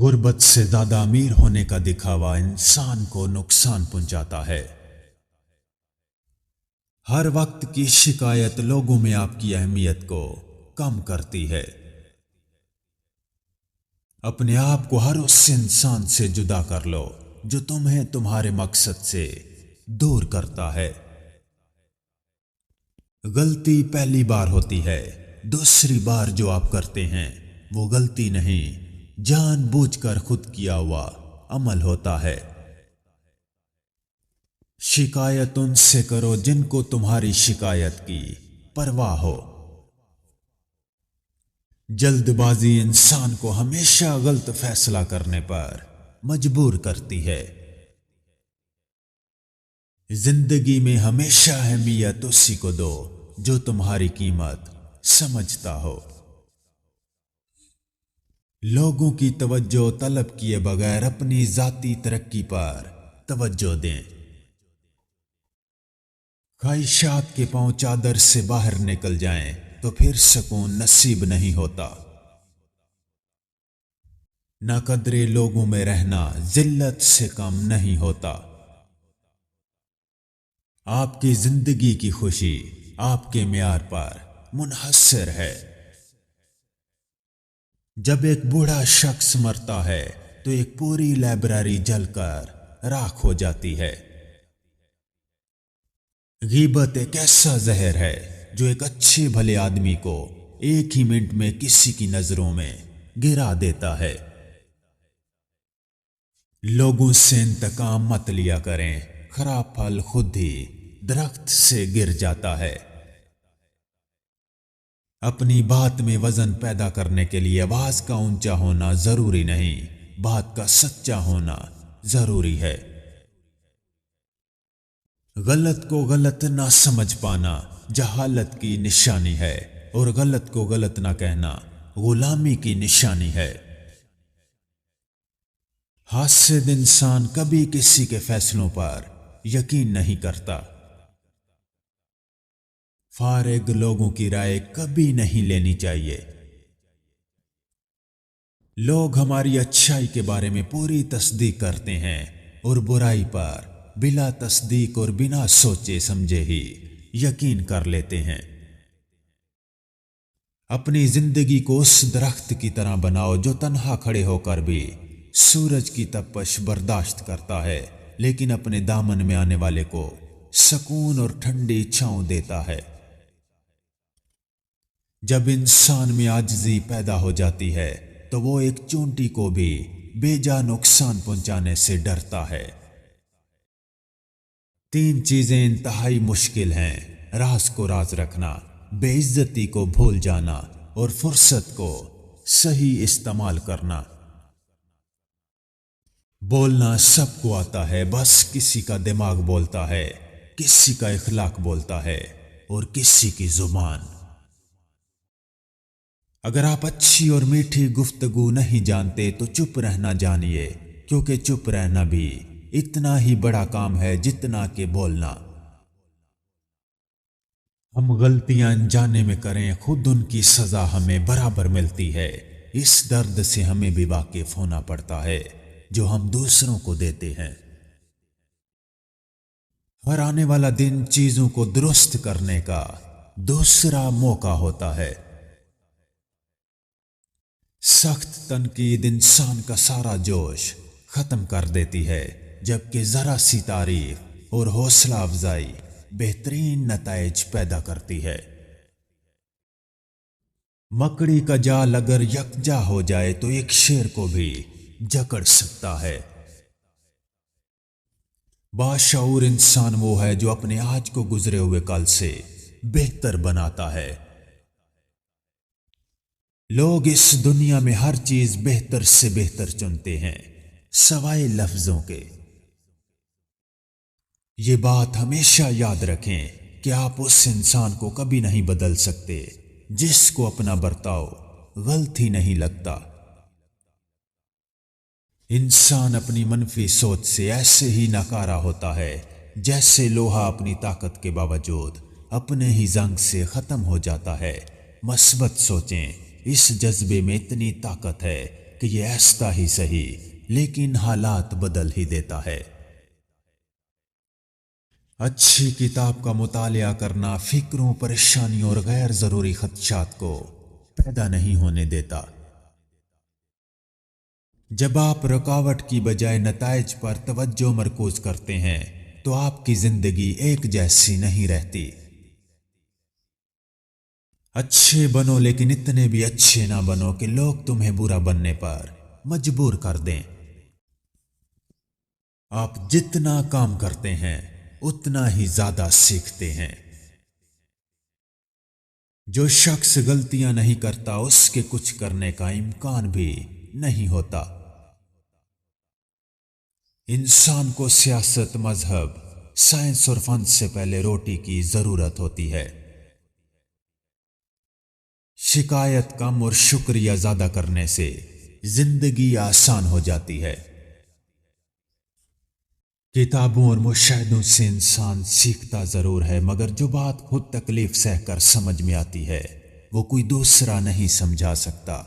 غربت سے زیادہ امیر ہونے کا دکھاوا انسان کو نقصان پہنچاتا ہے۔ ہر وقت کی شکایت لوگوں میں آپ کی اہمیت کو کم کرتی ہے۔ اپنے آپ کو ہر اس انسان سے جدا کر لو جو تمہیں تمہارے مقصد سے دور کرتا ہے۔ غلطی پہلی بار ہوتی ہے، دوسری بار جو آپ کرتے ہیں وہ غلطی نہیں، جان بوجھ کر خود کیا ہوا عمل ہوتا ہے۔ شکایت ان سے کرو جن کو تمہاری شکایت کی پرواہ ہو۔ جلد بازی انسان کو ہمیشہ غلط فیصلہ کرنے پر مجبور کرتی ہے۔ زندگی میں ہمیشہ اہمیت اسی کو دو جو تمہاری قیمت سمجھتا ہو۔ لوگوں کی توجہ طلب کیے بغیر اپنی ذاتی ترقی پر توجہ دیں۔ خواہشات کے پاؤں چادر سے باہر نکل جائیں تو پھر سکون نصیب نہیں ہوتا۔ ناقدرے لوگوں میں رہنا ذلت سے کم نہیں ہوتا۔ آپ کی زندگی کی خوشی آپ کے معیار پر منحصر ہے۔ جب ایک بوڑھا شخص مرتا ہے تو ایک پوری لائبریری جل کر راکھ ہو جاتی ہے۔ غیبت ایک ایسا زہر ہے جو ایک اچھے بھلے آدمی کو ایک ہی منٹ میں کسی کی نظروں میں گرا دیتا ہے۔ لوگوں سے انتقام مت لیا کریں، خراب پھل خود ہی درخت سے گر جاتا ہے۔ اپنی بات میں وزن پیدا کرنے کے لیے آواز کا اونچا ہونا ضروری نہیں، بات کا سچا ہونا ضروری ہے۔ غلط کو غلط نہ سمجھ پانا جہالت کی نشانی ہے، اور غلط کو غلط نہ کہنا غلامی کی نشانی ہے۔ حاسد انسان کبھی کسی کے فیصلوں پر یقین نہیں کرتا۔ فارغ لوگوں کی رائے کبھی نہیں لینی چاہیے۔ لوگ ہماری اچھائی کے بارے میں پوری تصدیق کرتے ہیں اور برائی پر بلا تصدیق اور بنا سوچے سمجھے ہی یقین کر لیتے ہیں۔ اپنی زندگی کو اس درخت کی طرح بناؤ جو تنہا کھڑے ہو کر بھی سورج کی تپش برداشت کرتا ہے، لیکن اپنے دامن میں آنے والے کو سکون اور ٹھنڈی چھاؤں دیتا ہے۔ جب انسان میں عاجزی پیدا ہو جاتی ہے تو وہ ایک چونٹی کو بھی بے جا نقصان پہنچانے سے ڈرتا ہے۔ تین چیزیں انتہائی مشکل ہیں: راز کو راز رکھنا، بے عزتی کو بھول جانا، اور فرصت کو صحیح استعمال کرنا۔ بولنا سب کو آتا ہے، بس کسی کا دماغ بولتا ہے، کسی کا اخلاق بولتا ہے، اور کسی کی زبان۔ اگر آپ اچھی اور میٹھی گفتگو نہیں جانتے تو چپ رہنا جانیے، کیونکہ چپ رہنا بھی اتنا ہی بڑا کام ہے جتنا کہ بولنا۔ ہم غلطیاں انجانے میں کریں، خود ان کی سزا ہمیں برابر ملتی ہے۔ اس درد سے ہمیں بھی واقف ہونا پڑتا ہے جو ہم دوسروں کو دیتے ہیں۔ ہر آنے والا دن چیزوں کو درست کرنے کا دوسرا موقع ہوتا ہے۔ سخت تنقید انسان کا سارا جوش ختم کر دیتی ہے، جبکہ ذرا سی تعریف اور حوصلہ افزائی بہترین نتائج پیدا کرتی ہے۔ مکڑی کا جال اگر یکجا ہو جائے تو ایک شیر کو بھی جکڑ سکتا ہے۔ باشعور انسان وہ ہے جو اپنے آج کو گزرے ہوئے کل سے بہتر بناتا ہے۔ لوگ اس دنیا میں ہر چیز بہتر سے بہتر چنتے ہیں سوائے لفظوں کے۔ یہ بات ہمیشہ یاد رکھیں کہ آپ اس انسان کو کبھی نہیں بدل سکتے جس کو اپنا برتاؤ غلط ہی نہیں لگتا۔ انسان اپنی منفی سوچ سے ایسے ہی ناکارہ ہوتا ہے جیسے لوہا اپنی طاقت کے باوجود اپنے ہی زنگ سے ختم ہو جاتا ہے۔ مثبت سوچیں، اس جذبے میں اتنی طاقت ہے کہ یہ ایسا ہی صحیح، لیکن حالات بدل ہی دیتا ہے۔ اچھی کتاب کا مطالعہ کرنا فکروں، پریشانیوں اور غیر ضروری خدشات کو پیدا نہیں ہونے دیتا۔ جب آپ رکاوٹ کی بجائے نتائج پر توجہ مرکوز کرتے ہیں تو آپ کی زندگی ایک جیسی نہیں رہتی۔ اچھے بنو لیکن اتنے بھی اچھے نہ بنو کہ لوگ تمہیں برا بننے پر مجبور کر دیں۔ آپ جتنا کام کرتے ہیں اتنا ہی زیادہ سیکھتے ہیں۔ جو شخص غلطیاں نہیں کرتا اس کے کچھ کرنے کا امکان بھی نہیں ہوتا۔ انسان کو سیاست، مذہب، سائنس اور فن سے پہلے روٹی کی ضرورت ہوتی ہے۔ شکایت کم اور شکریہ زیادہ کرنے سے زندگی آسان ہو جاتی ہے۔ کتابوں اور مشاہدوں سے انسان سیکھتا ضرور ہے، مگر جو بات خود تکلیف سہ کر سمجھ میں آتی ہے وہ کوئی دوسرا نہیں سمجھا سکتا۔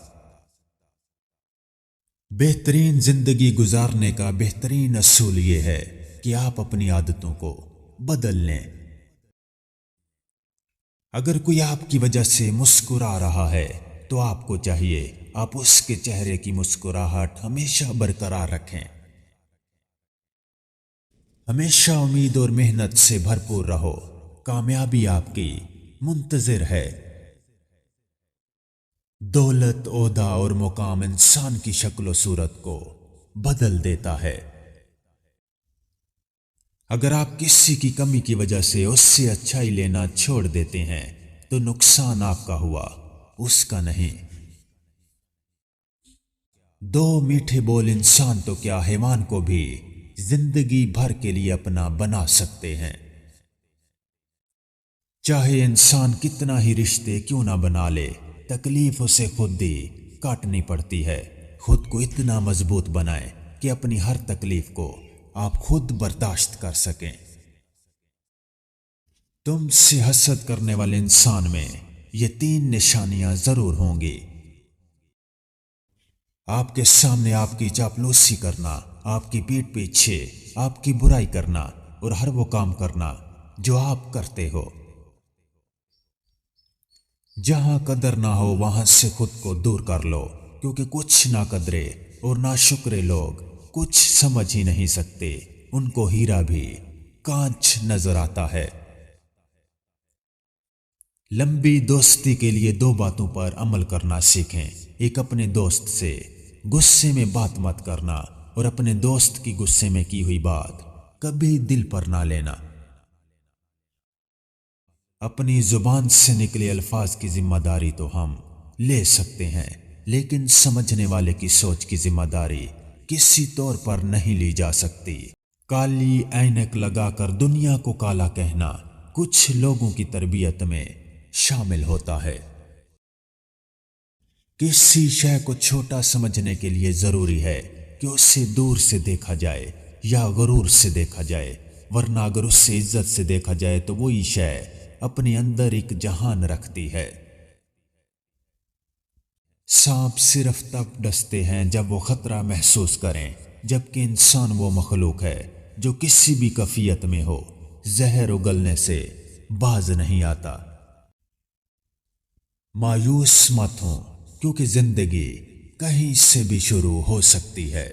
بہترین زندگی گزارنے کا بہترین اصول یہ ہے کہ آپ اپنی عادتوں کو بدل لیں۔ اگر کوئی آپ کی وجہ سے مسکرا رہا ہے تو آپ کو چاہیے آپ اس کے چہرے کی مسکراہٹ ہمیشہ برقرار رکھیں۔ ہمیشہ امید اور محنت سے بھرپور رہو، کامیابی آپ کی منتظر ہے۔ دولت، عہدہ اور مقام انسان کی شکل و صورت کو بدل دیتا ہے۔ اگر آپ کسی کی کمی کی وجہ سے اس سے اچھائی لینا چھوڑ دیتے ہیں تو نقصان آپ کا ہوا، اس کا نہیں۔ دو میٹھے بول انسان تو کیا حیوان کو بھی زندگی بھر کے لیے اپنا بنا سکتے ہیں۔ چاہے انسان کتنا ہی رشتے کیوں نہ بنا لے، تکلیف اسے خود ہی کاٹنی پڑتی ہے۔ خود کو اتنا مضبوط بنائیں کہ اپنی ہر تکلیف کو آپ خود برداشت کر سکیں۔ تم سے حسد کرنے والے انسان میں یہ 3 نشانیاں ضرور ہوں گی۔ آپ کے سامنے آپ کی چاپلوسی کرنا، آپ کی پیٹھ پیچھے آپ کی برائی کرنا اور ہر وہ کام کرنا جو آپ کرتے ہو۔ جہاں قدر نہ ہو وہاں سے خود کو دور کر لو، کیونکہ کچھ ناقدرے اور ناشکرے لوگ کچھ سمجھ ہی نہیں سکتے، ان کو ہیرا بھی کانچ نظر آتا ہے۔ لمبی دوستی کے لیے 2 باتوں پر عمل کرنا سیکھیں۔ ایک، اپنے دوست سے غصے میں بات مت کرنا، اور اپنے دوست کی غصے میں کی ہوئی بات کبھی دل پر نہ لینا۔ اپنی زبان سے نکلے الفاظ کی ذمہ داری تو ہم لے سکتے ہیں، لیکن سمجھنے والے کی سوچ کی ذمہ داری کسی طور پر نہیں لی جا سکتی۔ کالی اینک لگا کر دنیا کو کالا کہنا کچھ لوگوں کی تربیت میں شامل ہوتا ہے۔ کسی شے کو چھوٹا سمجھنے کے لیے ضروری ہے کہ اسے دور سے دیکھا جائے یا غرور سے دیکھا جائے، ورنہ اگر اس سے عزت سے دیکھا جائے تو وہی شے اپنے اندر ایک جہان رکھتی ہے۔ سانپ صرف تب ڈستے ہیں جب وہ خطرہ محسوس کریں، جبکہ انسان وہ مخلوق ہے جو کسی بھی کیفیت میں ہو زہر اگلنے سے باز نہیں آتا۔ مایوس مت ہوں، کیونکہ زندگی کہیں سے بھی شروع ہو سکتی ہے۔